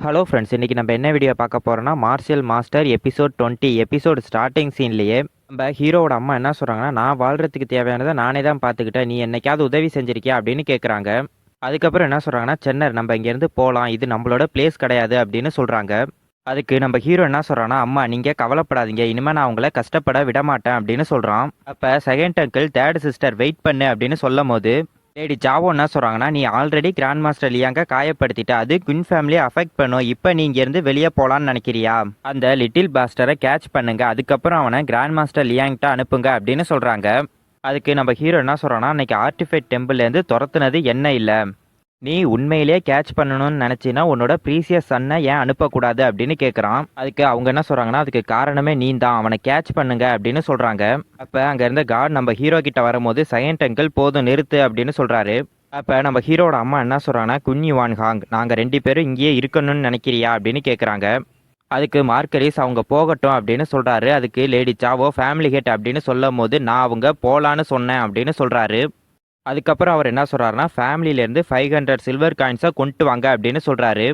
Hello friends, இன்றைக்கி நம்ம என்ன வீடியோ பார்க்க போகிறோன்னா Martial Master episode 20 episode starting சீன்லேயே நம்ம ஹீரோவோட அம்மா என்ன சொல்கிறாங்கன்னா, நான் வாழ்கிறதுக்கு தேவையானதை நானே தான் பார்த்துக்கிட்டேன், நீ என்னைக்காவது உதவி செஞ்சிருக்கியா அப்படின்னு கேட்குறாங்க. அதுக்கப்புறம் என்ன சொல்கிறாங்கன்னா, சென்னர் நம்ம இங்கேருந்து போகலாம், இது நம்மளோட பிளேஸ் கிடையாது அப்படின்னு சொல்கிறாங்க. அதுக்கு நம்ம ஹீரோ என்ன சொல்கிறான்னா, அம்மா நீங்கள் கவலைப்படாதீங்க, இனிமேல் நான் உங்களை கஷ்டப்பட விட மாட்டேன் அப்படின்னு சொல்கிறான். அப்போ second uncle third sister wait பண்ணு அப்படின்னு சொல்லும் போது லேடி ஜாவோ என்ன சொல்கிறாங்கன்னா, நீ ஆல்ரெடி கிராண்ட் மாஸ்டர் லியாங்க காயப்படுத்திட்ட, அது குயின் ஃபேமிலியை அஃபெக்ட் பண்ணும், இப்போ நீ இங்கேருந்து வெளியே போகலான்னு நினைக்கிறியா, அந்த லிட்டில் பாஸ்டரை கேட்ச் பண்ணுங்க, அதுக்கப்புறம் அவனை கிராண்ட் மாஸ்டர் லியாங்கிட்ட அனுப்புங்க அப்படின்னு சொல்கிறாங்க. அதுக்கு நம்ம ஹீரோ என்ன சொல்கிறான்னா, அன்றைக்கி ஆர்டிஃபைட் டெம்பிள்லேருந்து துரத்துனது என்ன இல்லை, நீ உண்மையிலேயே கேட்ச் பண்ணணும்னு நினச்சின்னா உன்னோட ப்ரீசியஸ் சன்னை ஏன் அனுப்பக்கூடாது அப்படின்னு கேட்குறான். அதுக்கு அவங்க என்ன சொல்கிறாங்கன்னா, அதுக்கு காரணமே நீ தான், அவனை கேட்ச் பண்ணுங்க அப்படின்னு சொல்கிறாங்க. அப்போ அங்கே இருந்த காட் நம்ம ஹீரோ கிட்ட வரும்போது செகண்ட் அங்கிள் போதும் நிறுத்து அப்படின்னு சொல்கிறாரு. அப்போ நம்ம ஹீரோட அம்மா என்ன சொல்கிறாங்கன்னா, குன்யி வான் ஹாங் நாங்கள் 2 பேரும் இங்கேயே இருக்கணும்னு நினைக்கிறியா அப்படின்னு கேட்குறாங்க. அதுக்கு மார்கரிஸ் அவங்க போகட்டும் அப்படின்னு சொல்கிறாரு. அதுக்கு லேடி சாவோ ஃபேமிலி ஹெட் அப்படின்னு சொல்லும் போது நான் அவங்க போகலான்னு சொன்னேன் அப்படின்னு சொல்கிறாரு. அதுக்கப்புறம் அவர் என்ன சொல்கிறாருன்னா, ஃபேமிலியிலேருந்து 500 சில்வர் காயின்ஸை கொண்டு வாங்க அப்படின்னு சொல்கிறாரு.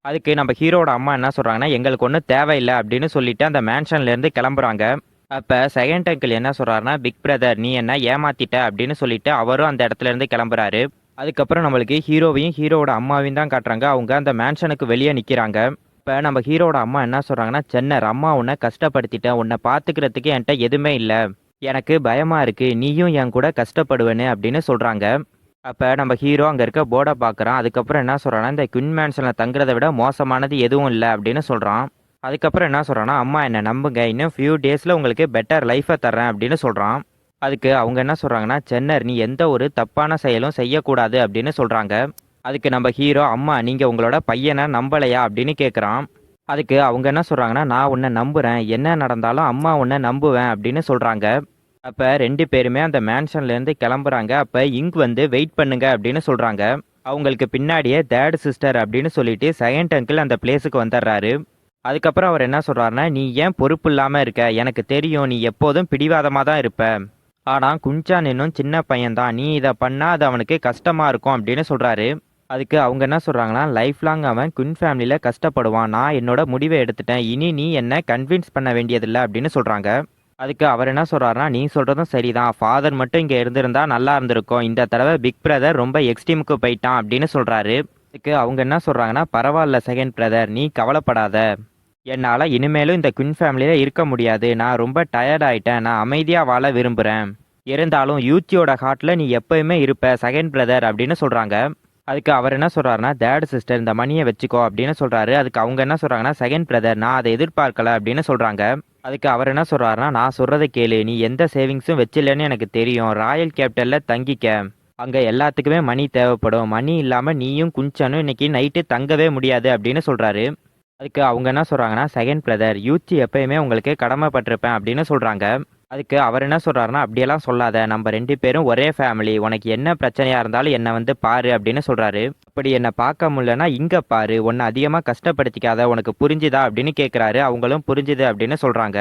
அதுக்கு நம்ம ஹீரோட அம்மா என்ன சொல்கிறாங்கன்னா, எங்களுக்கு ஒன்றும் தேவையில்லை அப்படின்னு சொல்லிட்டு அந்த மேன்ஷன்லேருந்து கிளம்புறாங்க. அப்போ செகண்ட் அங்கிள் என்ன சொல்கிறாருன்னா, பிக் பிரதர் நீ என்ன ஏமாத்திட்ட அப்படின்னு சொல்லிட்டு அவரும் அந்த இடத்துலேருந்து கிளம்புறாரு. அதுக்கப்புறம் நம்மளுக்கு ஹீரோவையும் ஹீரோட அம்மாவையும் தான் காட்டுறாங்க. அவங்க அந்த மேன்ஷனுக்கு வெளியே நிற்கிறாங்க. இப்போ நம்ம ஹீரோட அம்மா என்ன சொல்கிறாங்கன்னா, சென்னர் அம்மா உன்னை கஷ்டப்படுத்திட்டேன், உன்னை பார்த்துக்கிறதுக்கு என்கிட்ட எதுவுமே இல்லை, எனக்கு பயமாக இருக்குது, நீயும் என் கூட கஷ்டப்படுவேன்னு அப்படின்னு சொல்கிறாங்க. அப்போ நம்ம ஹீரோ அங்கே இருக்க போர்டை பார்க்குறான். அதுக்கப்புறம் என்ன சொல்கிறான்னா, இந்த குயின் மேன்ஷனில் தங்குறதை விட மோசமானது எதுவும் இல்லை அப்படின்னு சொல்கிறான். அதுக்கப்புறம் என்ன சொல்கிறான்னா, அம்மா என்னை நம்புங்க, இன்னும் ஃபியூ டேஸில் உங்களுக்கு பெட்டர் லைஃப்பை தர்றேன் அப்படின்னு சொல்கிறான். அதுக்கு அவங்க என்ன சொல்கிறாங்கன்னா, சென்னர் நீ எந்த ஒரு தப்பான செயலும் செய்யக்கூடாது அப்படின்னு சொல்கிறாங்க. அதுக்கு நம்ம ஹீரோ, அம்மா நீங்கள் உங்களோட பையனை நம்பலையா அப்படின்னு கேட்குறான். அதுக்கு அவங்க என்ன சொல்கிறாங்கன்னா, நான் உன்னை நம்புகிறேன், என்ன நடந்தாலும் அம்மா உன்னை நம்புவேன் அப்படின்னு சொல்கிறாங்க. அப்போ 2 பேருமே அந்த மேன்ஷன்லேருந்து கிளம்புறாங்க. அப்போ இங்க் வந்து வெயிட் பண்ணுங்க அப்படின்னு சொல்கிறாங்க. அவங்களுக்கு பின்னாடியே தேர்ட் சிஸ்டர் அப்படின்னு சொல்லிட்டு செகண்ட் அங்கிள் அந்த பிளேஸுக்கு வந்துடுறாரு. அதுக்கப்புறம் அவர் என்ன சொல்கிறாருன்னா, நீ ஏன் பொறுப்பு இல்லாமல் இருக்க, எனக்கு தெரியும் நீ எப்போதும் பிடிவாதமாக தான் இருப்ப, ஆனால் குஞ்சான் இன்னும் சின்ன பையன்தான், நீ இதை பண்ணால் அது அவனுக்கு கஷ்டமாக இருக்கும் அப்படின்னு சொல்கிறாரு. அதுக்கு அவங்க என்ன சொல்கிறாங்கன்னா, லைஃப் லாங் அவன் குயின் ஃபேமிலியில் கஷ்டப்படுவான், நான் என்னோட முடிவை எடுத்துட்டேன், இனி நீ என்ன கன்வின்ஸ் பண்ண வேண்டியதில்லை அப்படின்னு சொல்கிறாங்க. அதுக்கு அவர் என்ன சொல்கிறாருன்னா, நீ சொல்கிறதும் சரிதான், ஃபாதர் மட்டும் இங்கே இருந்திருந்தா நல்லா இருந்திருக்கும், இந்த தடவை பிக் பிரதர் ரொம்ப எக்ஸ்ட்ரீமுக்கு போயிட்டான் அப்படின்னு சொல்கிறாரு. அதுக்கு அவங்க என்ன சொல்கிறாங்கன்னா, பரவாயில்ல செகண்ட் பிரதர் நீ கவலைப்படாத, என்னால் இனிமேலும் இந்த குயின் ஃபேமிலியில் இருக்க முடியாது, நான் ரொம்ப டயர்ட் ஆகிட்டேன், நான் அமைதியாக வாழ விரும்புகிறேன், இருந்தாலும் யூச்சியோட ஹார்ட்டில் நீ எப்போயுமே இருப்ப செகண்ட் பிரதர் அப்படின்னு சொல்கிறாங்க. அதுக்கு அவர் என்ன சொல்கிறாருன்னா, தேர்ட் சிஸ்டர் இந்த மணியை வச்சுக்கோ அப்படின்னு சொல்கிறாரு. அதுக்கு அவங்க என்ன சொல்கிறாங்கன்னா, செகண்ட் பிரதர் நான் அதை எதிர்பார்க்கல அப்படின்னு சொல்கிறாங்க. அதுக்கு அவர் என்ன சொல்கிறாருன்னா, நான் சொல்கிறத கேளு, நீ எந்த சேவிங்ஸும் வச்சில்லன்னு எனக்கு தெரியும், ராயல் கேபிட்டலில் தங்கிக்க, அங்கே எல்லாத்துக்குமே மணி தேவைப்படும், மணி இல்லாமல் நீயும் குஞ்சனும் இன்னைக்கு நைட்டு தங்கவே முடியாது அப்படின்னு சொல்கிறாரு. அதுக்கு அவங்க என்ன சொல்கிறாங்கன்னா, செகண்ட் பிரதர் யூச்சி எப்பயுமே உங்களுக்கு கடமைப்பட்டிருப்பேன் அப்படின்னு சொல்கிறாங்க. அதுக்கு அவர் என்ன சொல்கிறாருன்னா, அப்படியெல்லாம் சொல்லாத, நம்ம 2 பேரும் ஒரே ஃபேமிலி, உனக்கு என்ன பிரச்சனையாக இருந்தாலும் என்னை வந்து பாரு அப்படின்னு சொல்கிறாரு. அப்படி என்னை பார்க்க முடியலன்னா இங்கே பாரு, உன்னை அதிகமாக கஷ்டப்படுத்திக்காத, உனக்கு புரிஞ்சுதா அப்படின்னு கேட்குறாரு. அவங்களும் புரிஞ்சுது அப்படின்னு சொல்கிறாங்க.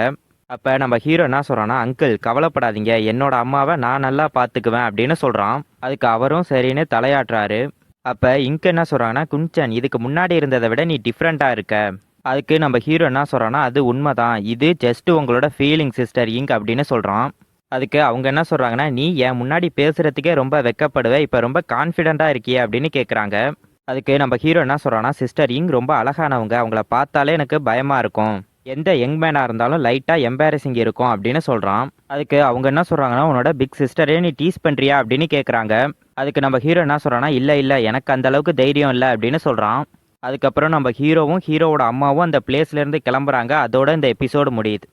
அப்போ நம்ம ஹீரோ என்ன சொல்கிறான்னா, அங்கிள் கவலைப்படாதீங்க, என்னோட அம்மாவை நான் நல்லா பார்த்துக்குவேன் அப்படின்னு சொல்கிறான். அதுக்கு அவரும் சரின்னு தலையாட்டுறாரு. அப்போ இங்கே என்ன சொல்கிறாங்கன்னா, குஞ்சன் இதுக்கு முன்னாடி இருந்ததை விட நீ டிஃப்ரெண்ட்டாக இருக்க. அதுக்கு நம்ம ஹீரோ என்ன சொல்கிறான்னா, அது உண்மைதான், இது ஜஸ்ட் உங்களோட ஃபீலிங் சிஸ்டர் இங்க் அப்படின்னு சொல்கிறான். அதுக்கு அவங்க என்ன சொல்கிறாங்கன்னா, நீ என் முன்னாடி பேசுகிறதுக்கே ரொம்ப வெக்கப்படுவே, இப்போ ரொம்ப கான்ஃபிடென்ட்டாக இருக்கியே அப்படின்னு கேட்குறாங்க. அதுக்கு நம்ம ஹீரோ என்ன சொல்கிறான்னா, சிஸ்டர் இங்க் ரொம்ப அழகானவங்க, அவங்கள பார்த்தாலே எனக்கு பயமாக இருக்கும், எந்த யங் மேனாக இருந்தாலும் லைட்டாக எம்பாரசிங் இருக்கும் அப்படின்னு சொல்கிறான். அதுக்கு அவங்க என்ன சொல்கிறாங்கன்னா, உன்னோட பிக் சிஸ்டரே நீ டீஸ் பண்ணுறியா அப்படின்னு கேட்குறாங்க. அதுக்கு நம்ம ஹீரோ என்ன சொல்கிறான்னா, இல்லை இல்லை எனக்கு அந்த அளவுக்கு தைரியம் இல்லை அப்படின்னு சொல்கிறான். அதுக்கப்புறம் நம்ம ஹீரோவும் ஹீரோவோட அம்மாவும் அந்த பிளேஸ்லேருந்து கிளம்புறாங்க. அதோட இந்த எபிசோடு முடியுது.